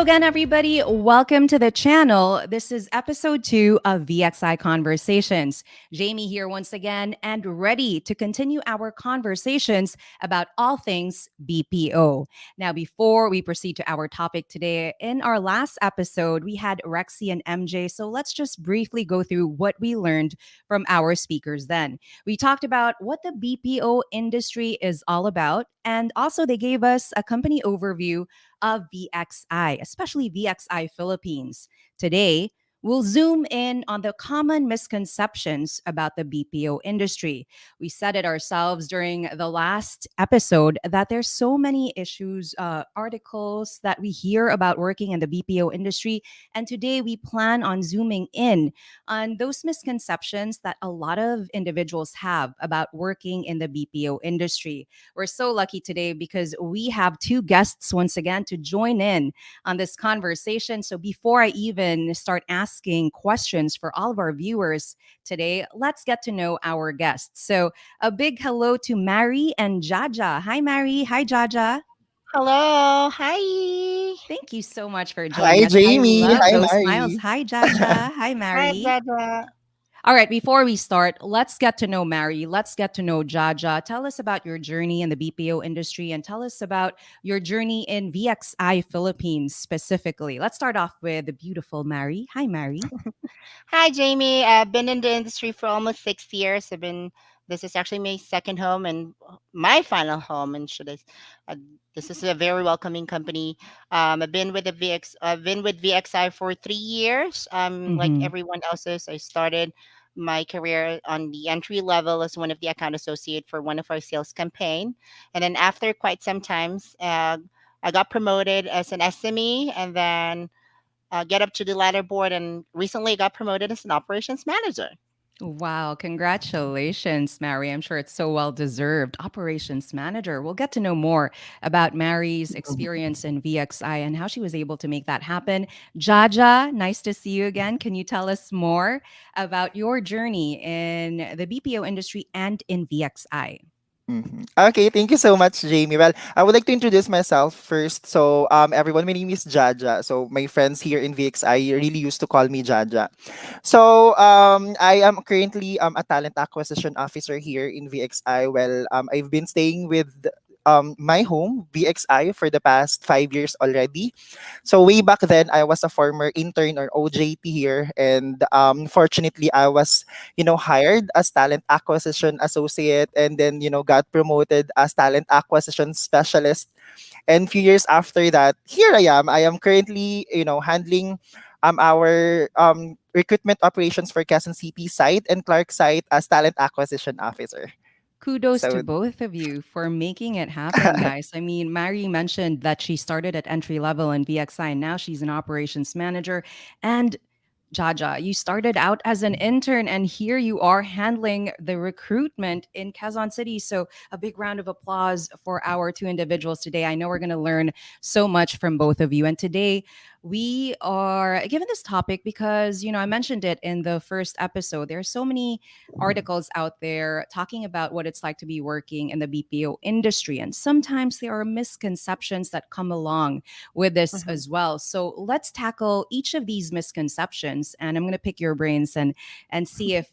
again, everybody. Welcome to the channel. This is episode 2 of VXI Conversations. Jamie here once again and ready to continue our conversations about all things BPO. Now, before we proceed to our topic today, in our last episode, we had Rexy and MJ. So let's just briefly go through what we learned from our speakers then. We talked about what the BPO industry is all about, and also they gave us a company overview of VXI, especially VXI Philippines. Today, we'll zoom in on the common misconceptions about the BPO industry. We said it ourselves during the last episode that there's so many issues, articles that we hear about working in the BPO industry. And today we plan on zooming in on those misconceptions that a lot of individuals have about working in the BPO industry. We're so lucky today because we have two guests once again to join in on this conversation. So before I even start asking questions for all of our viewers today, let's get to know our guests. So a big hello to Mary and Jaja. Hi, Mary. Hi, Jaja. Hello. Hi. Thank you so much for joining Hi, us. I Jamie. love Hi, those smiles. Mari. Hi, Jaja. Hi, Hi, Mary. Jaja. All right, before we start, let's get to know Mary. Let's get to know Jaja. Tell us about your journey in the BPO industry and tell us about your journey in VXI Philippines specifically. Let's start off with the beautiful Mary. Hi, Mary. Hi, Jamie. I've been in the industry for almost 6 years. This is actually my second home and my final home. And uh, this is a very welcoming company. I've been with VXI for 3 years. Like Mm-hmm. everyone else's, I started my career on the entry level as one of the account associate for one of our sales campaign. And then after quite some times, I got promoted as an SME and then get up to the ladder board and recently got promoted as an operations manager. Wow, congratulations, Mary. I'm sure it's so well deserved. Operations manager. We'll get to know more about Mary's experience in VXI and how she was able to make that happen. Jaja, nice to see you again. Can you tell us more about your journey in the BPO industry and in VXI? Okay, thank you so much, Jamie. Well, I would like to introduce myself first. So, everyone, my name is Jaja. So, my friends here in VXI really used to call me Jaja. So, I am currently a talent acquisition officer here in VXI. Well, I've been staying with my home, VXI, for the past 5 years already. So way back then, I was a former intern or OJT here, and fortunately, I was hired as talent acquisition associate, and then got promoted as talent acquisition specialist. And few years after that, here I am. I am currently handling our recruitment operations for Quezon City site and Clark site as talent acquisition officer. Kudos to So both of you for making it happen, guys. I mean, Mary mentioned that she started at entry level in VXI, and now she's an operations manager. And Jaja, you started out as an intern, and here you are handling the recruitment in Quezon City. So, a big round of applause for our two individuals today. I know we're going to learn so much from both of you. And today, we are given this topic because, I mentioned it in the first episode. There are so many articles out there talking about what it's like to be working in the BPO industry. And sometimes there are misconceptions that come along with this Mhm. as well. So let's tackle each of these misconceptions, and I'm going to pick your brains and see if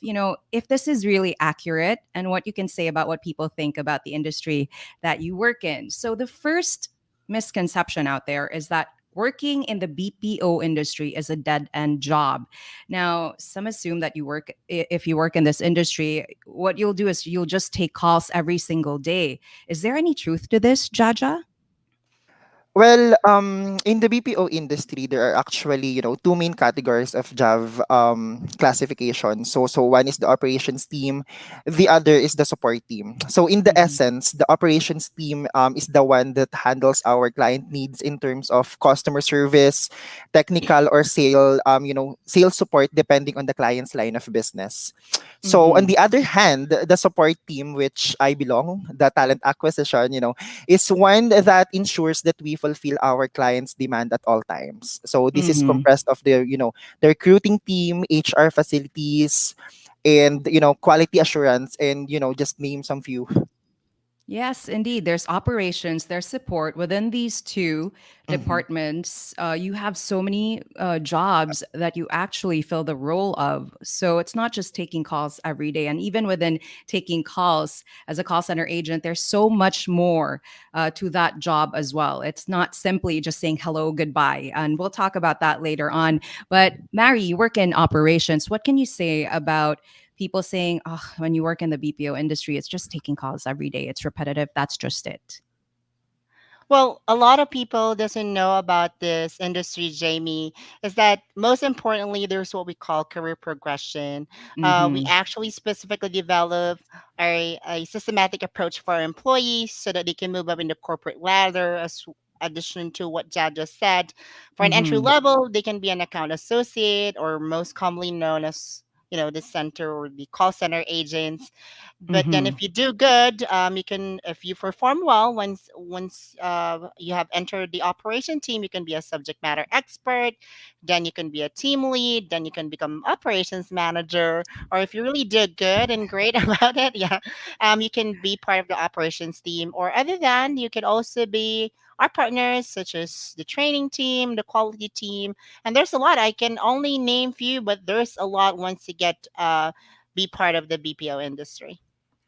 if this is really accurate and what you can say about what people think about the industry that you work in. So the first misconception out there is that working in the BPO industry is a dead end job. Now, some assume that if you work in this industry, what you'll do is you'll just take calls every single day. Is there any truth to this, Jaja? Well, in the BPO industry, there are actually, two main categories of job classification. So one is the operations team, the other is the support team. So in the Mhm. essence, the operations team is the one that handles our client needs in terms of customer service, technical or sales support depending on the client's line of business. So on Mhm. the other hand, the support team, which I belong, the talent acquisition, is one that ensures that we fulfill our clients' demand at all times. So this is Mhm. compressed of the recruiting team, HR facilities, and quality assurance, and just name some few. Yes, indeed. There's operations, there's support. Within these two Mm-hmm. departments, you have so many jobs that you actually fill the role of. So it's not just taking calls every day. And even within taking calls as a call center agent, there's so much more to that job as well. It's not simply just saying hello, goodbye. And we'll talk about that later on. But Mary, you work in operations. What can you say about people saying, oh, when you work in the BPO industry, it's just taking calls every day. It's repetitive. That's just it. Well, a lot of people doesn't know about this industry, Jamie, is that most importantly, there's what we call career progression. We Mm-hmm. actually specifically develop a systematic approach for our employees so that they can move up in the corporate ladder. As addition to what Jad just said, for an entry Mm-hmm. level, they can be an account associate, or most commonly known as the center or the call center agents. But then Mm-hmm. if you do good, you can, if you perform well, once you have entered the operation team, you can be a subject matter expert. Then you can be a team lead. Then you can become operations manager. Or if you really did good and great about it, yeah, you can be part of the operations team. Or other than, you could also be our partners, such as the training team, the quality team, and there's a lot. I can only name few, but there's a lot once you get be part of the BPO industry.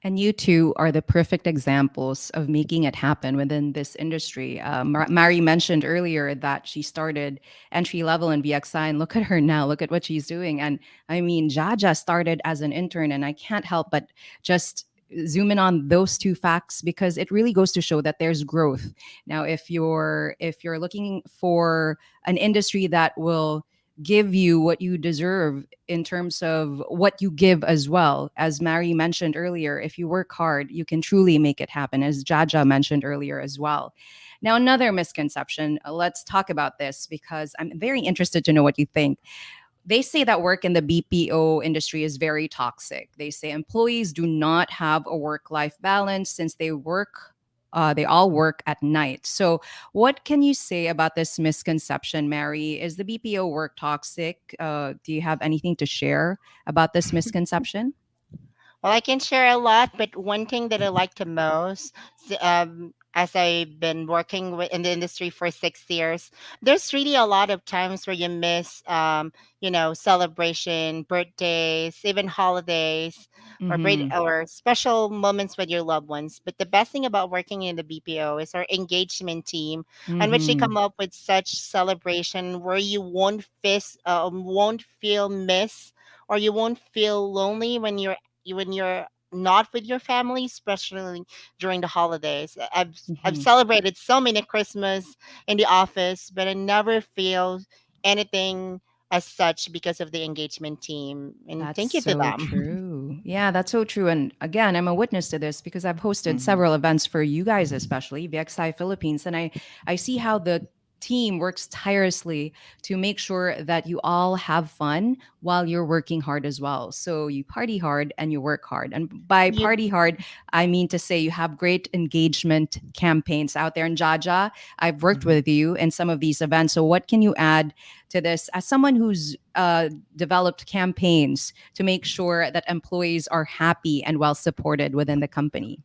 And you two are the perfect examples of making it happen within this industry. Mari mentioned earlier that she started entry level in VXI, and look at her now. Look at what she's doing. And I mean, Jaja started as an intern, and I can't help but just zoom in on those two facts because it really goes to show that there's growth. Now, if you're looking for an industry that will give you what you deserve in terms of what you give as well. As Mary mentioned earlier, if you work hard, you can truly make it happen, as Jaja mentioned earlier as well. Now, another misconception, let's talk about this because I'm very interested to know what you think. They say that work in the BPO industry is very toxic. They say employees do not have a work life balance since they all work at night. So, what can you say about this misconception, Mary? Is the BPO work toxic? Do you have anything to share about this misconception? Well, I can share a lot, but one thing that I like the most, as I've been working in the industry for 6 years, there's really a lot of times where you miss, celebration, birthdays, even holidays, Mm-hmm. or special moments with your loved ones. But the best thing about working in the BPO is our engagement team, on which they Mm-hmm. come up with such celebration where you won't feel miss, or you won't feel lonely when you're not with your family, especially during the holidays. I've Mm-hmm. celebrated so many Christmas in the office, but I never feel anything as such because of the engagement team. And That's thank you to so them. true. Yeah, that's so true. And again, I'm a witness to this because I've hosted Mm-hmm. several events for you guys, especially VXI Philippines, and I see how the team works tirelessly to make sure that you all have fun while you're working hard as well. So you party hard and you work hard. And by You party hard, I mean to say you have great engagement campaigns out there in Jaja. I've worked Mm-hmm. with you in some of these events. So what can you add to this as someone who's developed campaigns to make sure that employees are happy and well supported within the company?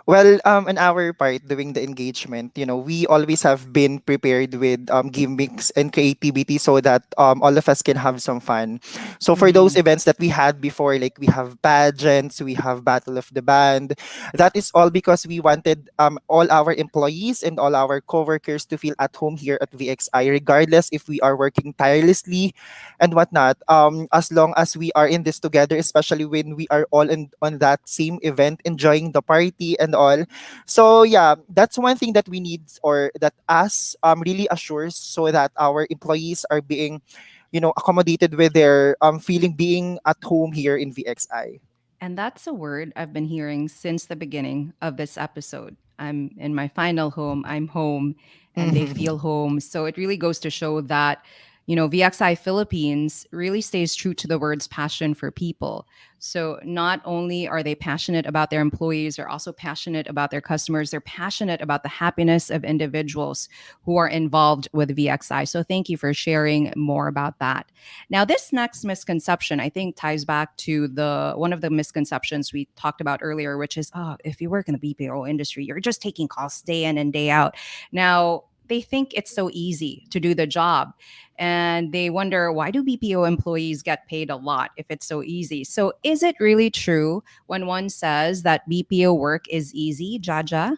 Well, on our part doing the engagement, we always have been prepared with gimmicks and creativity so that all of us can have some fun. So for those Mm-hmm. events that we had before, like we have pageants, we have Battle of the Band, that is all because we wanted all our employees and all our coworkers to feel at home here at VXI, regardless if we are working tirelessly and whatnot. As long as we are in this together, especially when we are all in on that same event, enjoying the party and all. So yeah, that's one thing that we need, or that us really assures, so that our employees are being, accommodated with their feeling being at home here in VXI. And that's a word I've been hearing since the beginning of this episode. I'm in my final home, I'm home, and they Mm-hmm. feel home. So it really goes to show that VXI Philippines really stays true to the word's passion for people. So not only are they passionate about their employees, they're also passionate about their customers. They're passionate about the happiness of individuals who are involved with VXI. So thank you for sharing more about that. Now, this next misconception, I think, ties back to the one of the misconceptions we talked about earlier, which is, oh, if you work in the BPO industry, you're just taking calls day in and day out. Now, they think it's so easy to do the job, and they wonder, why do BPO employees get paid a lot if it's so easy? So is it really true when one says that BPO work is easy, Jaja?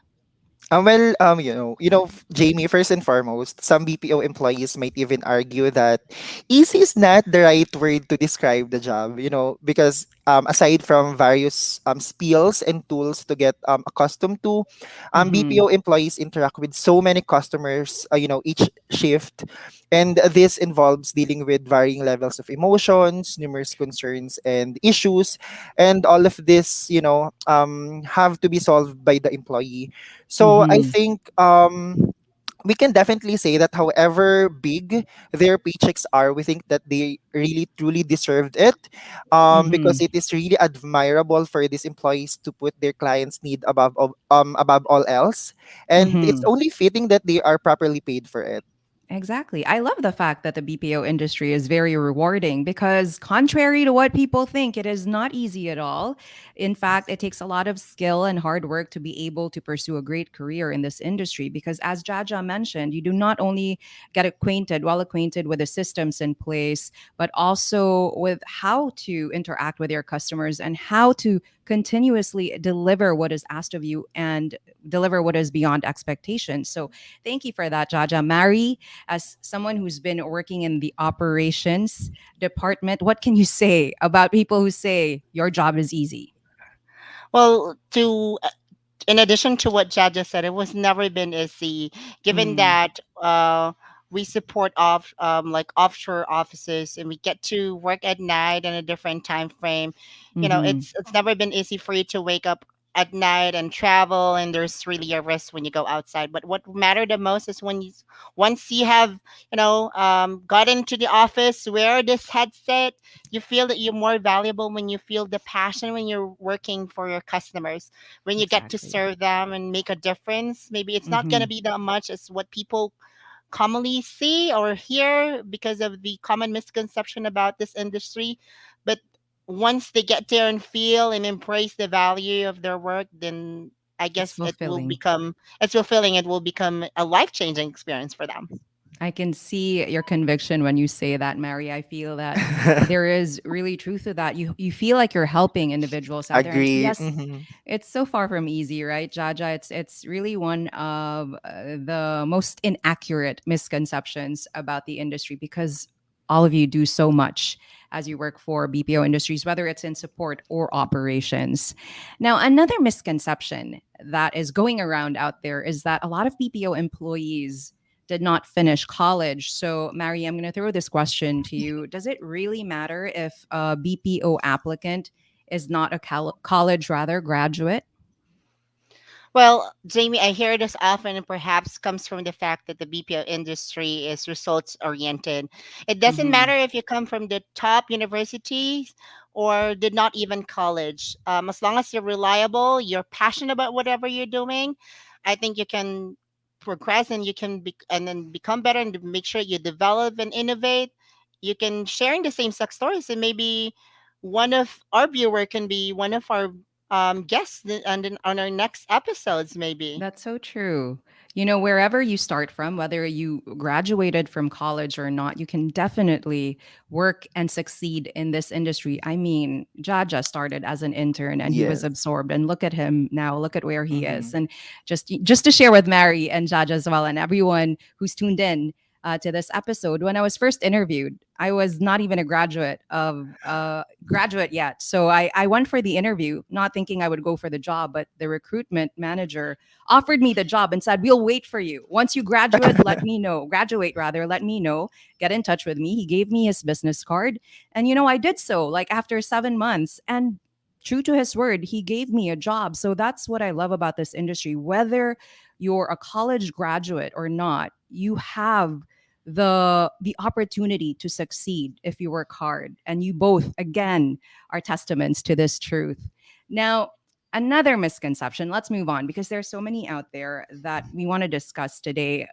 Jamie, first and foremost, some BPO employees might even argue that easy is not the right word to describe the job, because aside from various skills and tools to get accustomed to, Mm-hmm. BPO employees interact with so many customers, each shift. And this involves dealing with varying levels of emotions, numerous concerns, and issues. And all of this, have to be solved by the employee. So I Mm-hmm. think we can definitely say that however big their paychecks are, we think that they really truly deserved it, because Mm-hmm. it is really admirable for these employees to put their clients' need above all else, and it's Mm-hmm. only fitting that they are properly paid for it. Exactly. I love the fact that the BPO industry is very rewarding because, contrary to what people think, it is not easy at all. In fact, it takes a lot of skill and hard work to be able to pursue a great career in this industry. Because, as Jaja mentioned, you do not only get well acquainted with the systems in place, but also with how to interact with your customers and how to continuously deliver what is asked of you and deliver what is beyond expectations. So, thank you for that, Jaja. Mary, as someone who's been working in the operations department, what can you say about people who say your job is easy? Well, to in addition to what Jad just said, it was never been easy, given Mm, that we support like offshore offices, and we get to work at night in a different time frame. mm-hmm. It's never been easy for you to wake up at night and travel, and there's really a risk when you go outside. But what mattered the most is once you have got into the office, wear this headset, you feel that you're more valuable when you feel the passion when you're working for your customers, when you get to Exactly. serve them and make a difference. Maybe it's not going Mm-hmm. to be that much as what people commonly see or hear because of the common misconception about this industry. But once they get there and feel and embrace the value of their work, then I It's guess fulfilling. it's fulfilling. It will become a life changing experience for them. I can see your conviction when you say that, Mary. I feel that there is really truth to that. You feel like you're helping individuals out there, and Agree. yes, Hmm. it's so far from easy, right, Jaja? It's really one of the most inaccurate misconceptions about the industry because all of you do so much as you work for BPO industries, whether it's in support or operations. Now, another misconception that is going around out there is that a lot of BPO employees did not finish college. So, Mary, I'm going to throw this question to you. Does it really matter if a BPO applicant is not a college, rather, graduate? Well, Jamie, I hear this often, and perhaps comes from the fact that the BPO industry is results oriented. It doesn't Mm-hmm. matter if you come from the top universities or did not even college. As long as you're reliable, you're passionate about whatever you're doing, I think you can progress, and you can and then become better, and make sure you develop and innovate. You can share in the same success stories, and maybe one of our viewer can be one of our guests on our next episodes, maybe. That's so true. Wherever you start from, whether you graduated from college or not, you can definitely work and succeed in this industry. I mean, Jaja started as an intern and he was Yes. absorbed. And look at him now. Look at where he is. Hmm. And just to share with Mary and Jaja as well, and everyone who's tuned in to this episode, when I was first interviewed, I was not even a graduate yet. So I went for the interview, not thinking I would go for the job, but the recruitment manager offered me the job and said, "We'll wait for you. Once you graduate rather, let me know, get in touch with me." He gave me his business card. And, I did so like after 7 months. And true to his word, he gave me a job. So that's what I love about this industry. Whether you're a college graduate or not, you have the opportunity to succeed if you work hard. And you both, again, are testaments to this truth. Now, another misconception, let's move on because there's so many out there that we want to discuss today.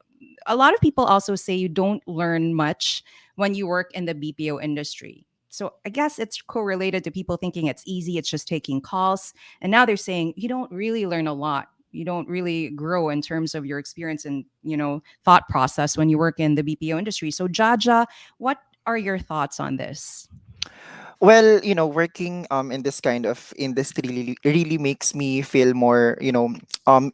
A lot of people also say you don't learn much when you work in the BPO industry. So I guess it's correlated to people thinking it's easy, it's just taking calls. And now they're saying you don't really learn a lot. You don't really grow in terms of your experience and, thought process when you work in the BPO industry. So Jaja, what are your thoughts on this? Well, working in this kind of industry really makes me feel more,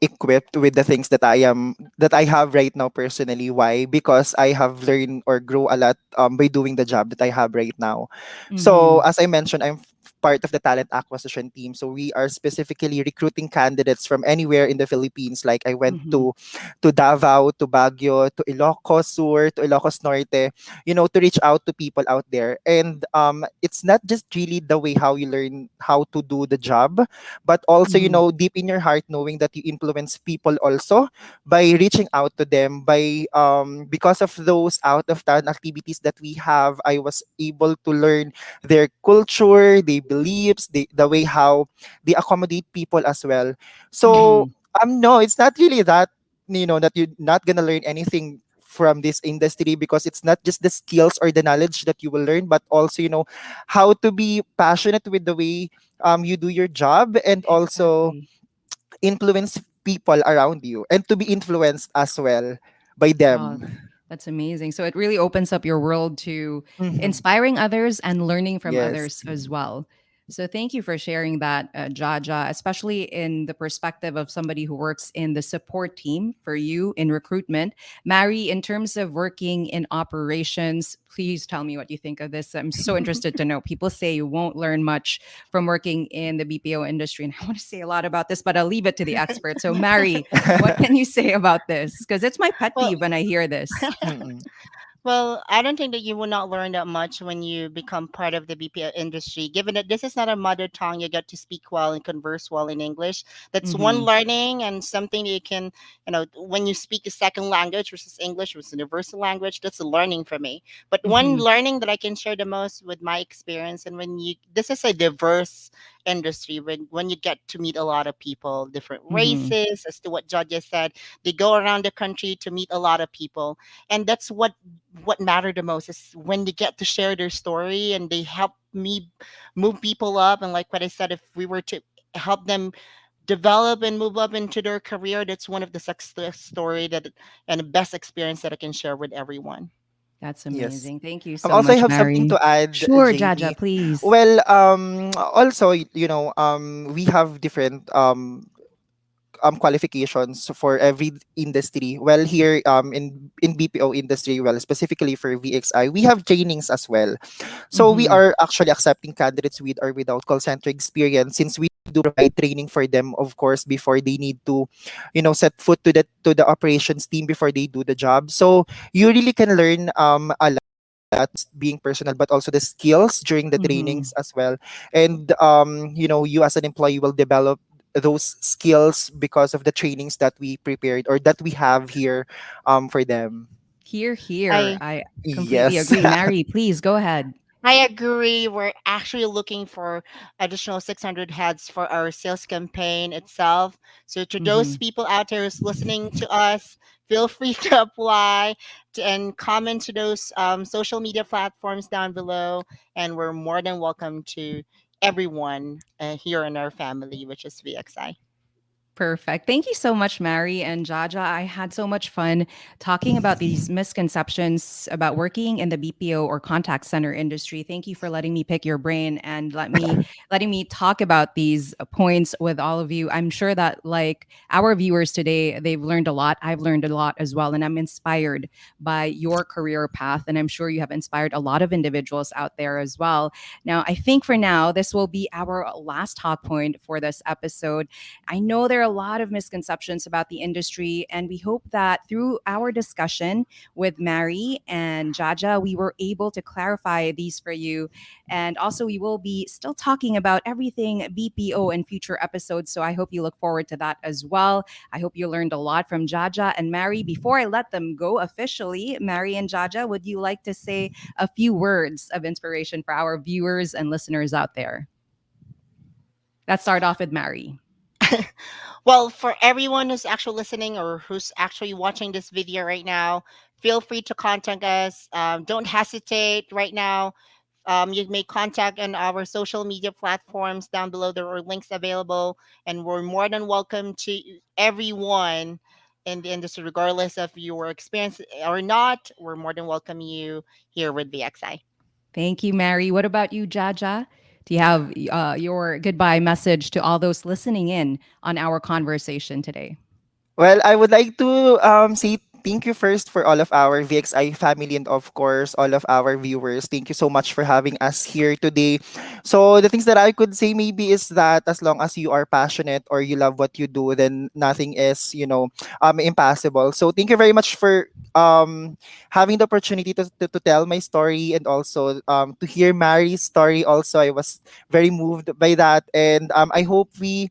equipped with the things that I have right now personally. Why? Because I have learned or grow a lot by doing the job that I have right now. So Mm-hmm. as I mentioned, I'm part of the talent acquisition team. So we are specifically recruiting candidates from anywhere in the Philippines. Like I went Mm-hmm. to Davao, to Baguio, to Ilocos Sur, to Ilocos Norte, to reach out to people out there. And it's not just really the way how you learn how to do the job, but also, Mm-hmm. deep in your heart, knowing that you influence people also by reaching out to them, by because of those out of town activities that we have, I was able to learn their culture, their beliefs, the way how they accommodate people as well. So Mm-hmm. no, it's not really that, that you're not gonna learn anything from this industry, because it's not just the skills or the knowledge that you will learn, but also, how to be passionate with the way you do your job, and also Exactly. influence people around you and to be influenced as well by Wow, them. that's amazing. So it really opens up your world to Hmm. inspiring others and learning from Yes. others as well. So thank you for sharing that, Jaja, especially in the perspective of somebody who works in the support team for you in recruitment. Mary, in terms of working in operations, please tell me what you think of this. I'm so interested to know. People say you won't learn much from working in the BPO industry, and I want to say a lot about this, but I'll leave it to the expert. So, Mary, what can you say about this? Because it's my pet Well, peeve when I hear this. Mm-mm. Well, I don't think that you will not learn that much when you become part of the BPO industry. Given that this is not a mother tongue, you get to speak well and converse well in English. That's one Mm-hmm. learning and something that you can, when you speak a second language versus English, which is a universal language, that's a learning for me. But one Mm-hmm. learning that I can share the most with my experience, and this is a diverse industry, when you get to meet a lot of people, different Mm-hmm. races, as to what Judge just said, they go around the country to meet a lot of people, and that's what mattered the most is when they get to share their story and they help me move people up. And like what I said, if we were to help them develop and move up into their career, that's one of the success story that and the best experience that I can share with everyone. That's Yes. amazing. Thank you so Also, I much, have something Mary. to add, Sure, Jaja, Jamie. please. Well, also, we have different qualifications for every industry. Well, here in BPO industry, well, specifically for VXI, we have trainings as well. So we Mm-hmm. are actually accepting candidates with or without call center experience, since we do provide training for them, of course, before they need to, set foot to the operations team before they do the job. So you really can learn a lot, being personal, but also the skills during the Mm-hmm. trainings as well. And you as an employee will develop those skills because of the trainings that we prepared or that we have here for them. Here, here. I I completely Yes. agree. Mary, please go ahead. I agree. We're actually looking for additional 600 heads for our sales campaign itself. So, to Mm-hmm. those people out there who's listening to us, feel free to apply and comment to those social media platforms down below. And we're more than welcome to everyone here in our family, which is VXI. Perfect. Thank you so much, Mary and Jaja. I had so much fun talking about these misconceptions about working in the BPO or contact center industry. Thank you for letting me pick your brain and letting me talk about these points with all of you. I'm sure that like our viewers today, they've learned a lot. I've learned a lot as well, and I'm inspired by your career path, and I'm sure you have inspired a lot of individuals out there as well. Now, I think for now this will be our last talk point for this episode. I know there there are a lot of misconceptions about the industry, and we hope that through our discussion with Mary and Jaja, we were able to clarify these for you. And also, we will be still talking about everything BPO in future episodes. So I hope you look forward to that as well. I hope you learned a lot from Jaja and Mary. Before I let them go officially, Mary and Jaja, would you like to say a few words of inspiration for our viewers and listeners out there? Let's start off with Mary. Well, for everyone who's actually listening or who's actually watching this video right now, feel free to contact us. Don't hesitate right now. You may contact on our social media platforms down below. There are links available, and we're more than welcome to everyone in the industry, regardless of your experience or not. We're more than welcome you here with VXI. Thank you, Mary. What about you, Jaja? Do you have your goodbye message to all those listening in on our conversation today? Well, I would like to say thank you first for all of our VXI family and of course all of our viewers. Thank you so much for having us here today. So the things that I could say maybe is that as long as you are passionate or you love what you do, then nothing is, impossible. So thank you very much for having the opportunity to tell my story and also to hear Mary's story also. I was very moved by that, and I hope we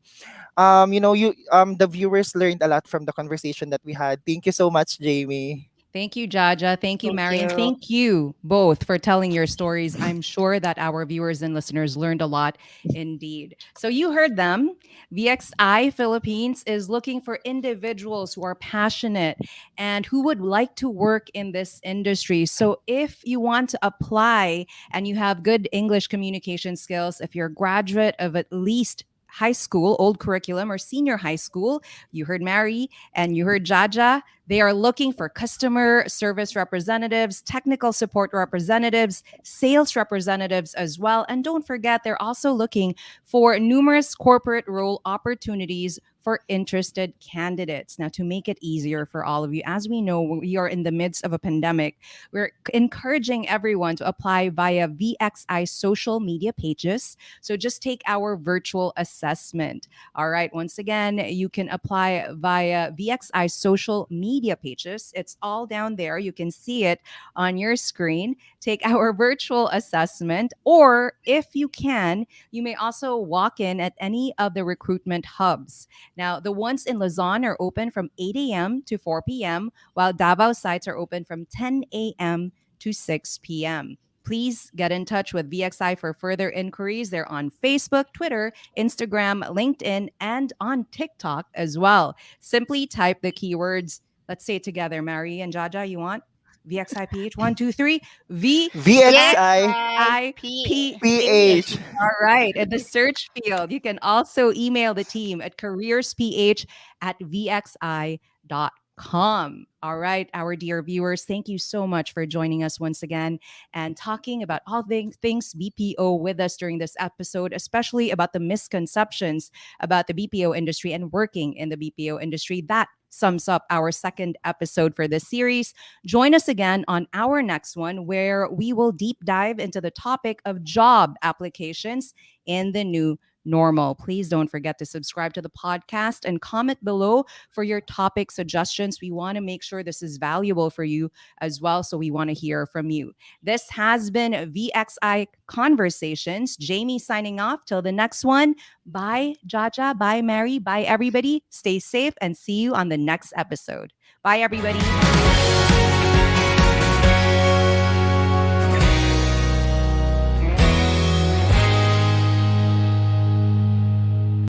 you the viewers learned a lot from the conversation that we had. Thank you so much, Jamie. Thank you, Jaja. Thank you, Thank Mary. And you. thank you both for telling your stories. I'm sure that our viewers and listeners learned a lot indeed. So, you heard them. VXI Philippines is looking for individuals who are passionate and who would like to work in this industry. So, if you want to apply and you have good English communication skills, if you're a graduate of at least high school, old curriculum, or senior high school, you heard Mary and you heard Jaja. They are looking for customer service representatives, technical support representatives, sales representatives as well. And don't forget, they're also looking for numerous corporate role opportunities for interested candidates. Now, to make it easier for all of you, as we know, we are in the midst of a pandemic, we're encouraging everyone to apply via VXI social media pages. So just take our virtual assessment. All right. Once again, you can apply via VXI social media pages. It's all down there. You can see it on your screen. Take our virtual assessment, or if you can, you may also walk in at any of the recruitment hubs. Now, the ones in Luzon are open from 8 a.m. to 4 p.m., while Davao sites are open from 10 a.m. to 6 p.m. Please get in touch with VXI for further inquiries. They're on Facebook, Twitter, Instagram, LinkedIn, and on TikTok as well. Simply type the keywords. Let's say it together, Mary and Jaja. You want VXIPH? One, two, three. VXI VXIP. PH. VXIPH. All right. In the search field, you can also email the team at careersph@vxi.com. All right, our dear viewers, thank you so much for joining us once again and talking about all things BPO with us during this episode, especially about the misconceptions about the BPO industry and working in the BPO industry. That sums up our second episode for this series. Join us again on our next one, where we will deep dive into the topic of job applications in the new normal. Please don't forget to subscribe to the podcast and comment below for your topic suggestions. We want to make sure this is valuable for you as well, so we want to hear from you. This has been VXI Conversations. Jamie signing off. Till the next one. Bye, Jaja. Bye, Mary. Bye, everybody. Stay safe and see you on the next episode. Bye, everybody.